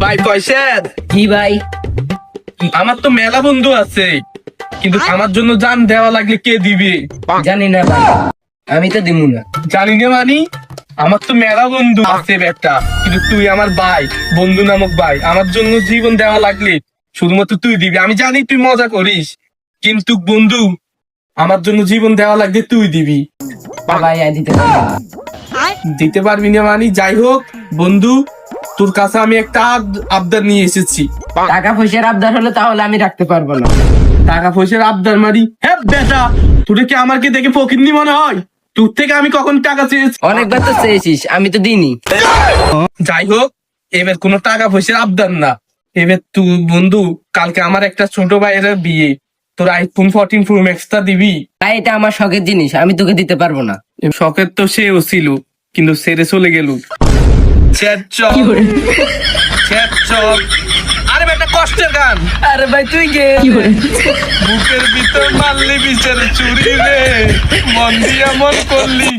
ভাই কয়সের কি ভাই? আমার তো মেলা বন্ধু আছে, কিন্তু আমার জন্য জান দেওয়া লাগলে কে দিবে? জানি না ভাই, আমি তো দিমু না। জানি না মানি, আমার তো মেলা বন্ধু আছে একটা, কিন্তু তুই আমার ভাই, বন্ধু নামক ভাই, আমার জন্য জীবন দেওয়া লাগলে শুধুমাত্র তুই দিবি। আমি জানি তুই মজা করিস, কিন্তু বন্ধু আমার জন্য জীবন দেওয়া লাগলে তুই দিবি। ভাই আর দিতে পারবো না। দিতে পারবি না মানি? যাই হোক বন্ধু, তোর কাছে আমি একটা আবদার নিয়ে এসেছি। টাকা পয়সার আবদার হলে তাহলে আমি রাখতে পারবো না। টাকা পয়সার আবদার মারি? হ্যাঁ বেটা, তোরে কি আমাকে দেখে ফকিন্নি মনে হয়? তোর থেকে আমি কখন টাকা চেয়েছি? অনেকবার তো চেয়েছিস, আমি তো দিইনি। যাই হোক, এবার কোনো টাকা পয়সার আবদার না। এবার তুই বন্ধু, কালকে আমার একটা ছোট ভাইয়ের বিয়ে, তোর আইফোন 14 প্রো ম্যাক্সটা দিবি? ভাই এটা আমার শখের জিনিস, আমি তোকে দিতে পারবো না। শখের তো সেও ছিল, কিন্তু সেরে চলে গেল। আরে বেটা, কষ্টের গান। আরে ভাই তুই গে। বুকের ভিতর মারলি বিচার চুরি রে, মন দিয়া মন করলি।